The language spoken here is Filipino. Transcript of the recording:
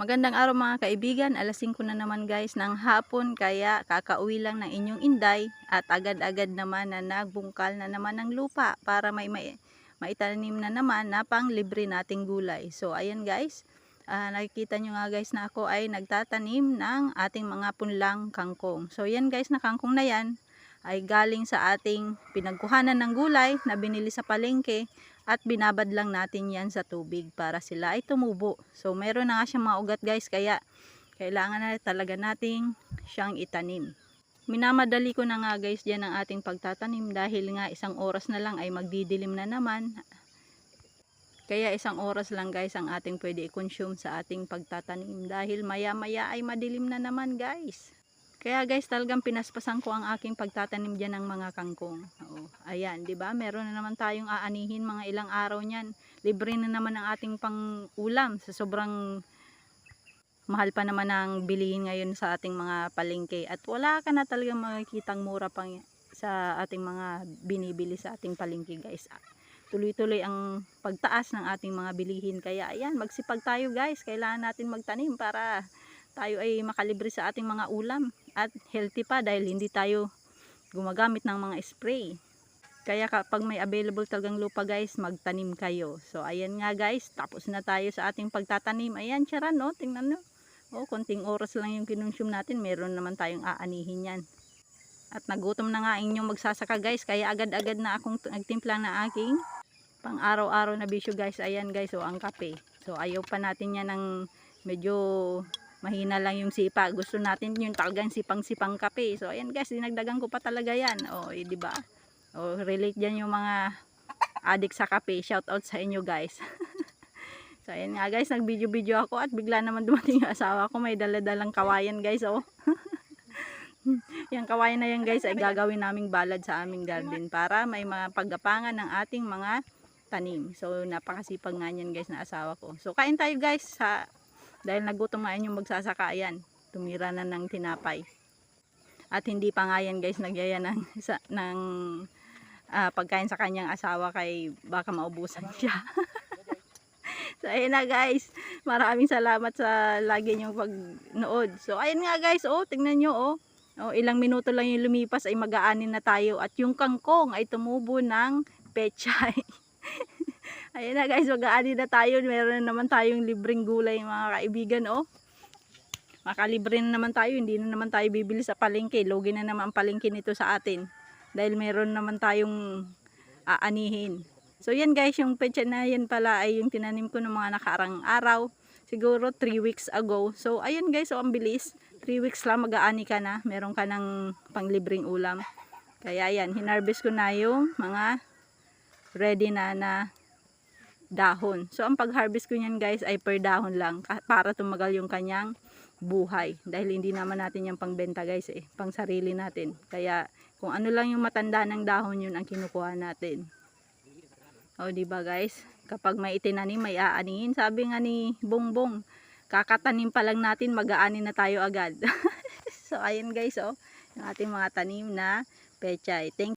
Magandang araw mga kaibigan, alas 5 na naman guys ng hapon, kaya kakauwi lang ng inyong inday at agad-agad naman na nagbungkal na naman ng lupa para maitanim na naman na pang libre nating gulay. So ayan guys, nakikita nyo nga guys na ako ay nagtatanim ng ating mga punlang kangkong. So yan guys, na kangkong na yan ay galing sa ating pinagkuhanan ng gulay na binili sa palengke. At binabad lang natin yan sa tubig para sila ay tumubo. So meron na nga siyang mga ugat guys, kaya kailangan na talaga nating siyang itanim. Minamadali ko na nga guys dyan ang ating pagtatanim dahil nga 1 oras na lang ay magdidilim na naman. Kaya 1 oras lang guys ang ating pwede i-consume sa ating pagtatanim dahil maya maya ay madilim na naman guys. Kaya guys, talagang pinaspasan ko ang aking pagtatanim dyan ng mga kangkong. Oo, ayan, di ba? Meron na naman tayong aanihin mga ilang araw niyan. Libre na naman ang ating pang-ulam sa sobrang mahal pa naman ang bilihin ngayon sa ating mga palengke. At wala ka na talagang makikitang mura pang sa ating mga binibili sa ating palengke guys. Tuloy-tuloy ang pagtaas ng ating mga bilihin. Kaya ayan, magsipag tayo guys. Kailangan natin magtanim para tayo ay makalibre sa ating mga ulam. At healthy pa dahil hindi tayo gumagamit ng mga spray. Kaya kapag may available talagang lupa guys, magtanim kayo. So ayan nga guys, tapos na tayo sa ating pagtatanim. Ayan, tiyaran no, tingnan nyo. Oh, konting oras lang yung kinonsume natin, meron naman tayong aanihin yan. At nagutom na nga inyong magsasaka guys, kaya agad-agad na akong nagtimpla na aking pang araw-araw na bisyo guys. Ayan guys, ang kape. So ayaw pa natin yan ng medyo mahina lang yung sipa. Gusto natin yung talagang sipang-sipang kape. So ayan guys, dinagdagan ko pa talaga yan. Di ba? Relate diyan yung mga addict sa kape. Shout out sa inyo guys. So ayan nga guys, nag-video ako at bigla naman dumating yung asawa ko. May dala-dalang kawayan guys. Yung kawayan na yan guys ay gagawin naming balad sa aming garden para may mga paggapangan ng ating mga tanim. So napakasipag nga yan guys na asawa ko. So kain tayo guys dahil nagutom nga yung magsasaka. Ayan, tumira na ng tinapay. At hindi pa nga yan guys nagyaya ng pagkain sa kanyang asawa kay baka maubusan siya. So ayan na guys, maraming salamat sa lagi niyong pagnood. So ayan nga guys, tingnan nyo ilang minuto lang yung lumipas ay mag-aanin na tayo at yung kangkong ay tumubo ng pechay. Ayan na guys, mag-aani na tayo. Meron na naman tayong libreng gulay mga kaibigan. Makalibre na naman tayo. Hindi na naman tayo bibili sa palengke. Logi na naman ang palengke nito sa atin. Dahil meron naman tayong aanihin. So yan guys, yung pecha na yan pala ay yung tinanim ko ng mga nakaarang araw. Siguro 3 weeks ago. So ayan guys, ang bilis. 3 weeks lang mag-aani ka na. Meron ka ng panglibreng ulam. Kaya yan, hinarvest ko na yung mga ready na dahon. So ang pag-harvest ko niyan guys ay per dahon lang para tumagal yung kanyang buhay. Dahil hindi naman natin yung pangbenta guys pang sarili natin. Kaya kung ano lang yung matanda ng dahon yun ang kinukuha natin. Di ba guys? Kapag may itinanim may aanihin. Sabi nga ni Bongbong, kakatanim pa lang natin mag-aani na tayo agad. So ayan guys, yung ating mga tanim na pechay. Thank you.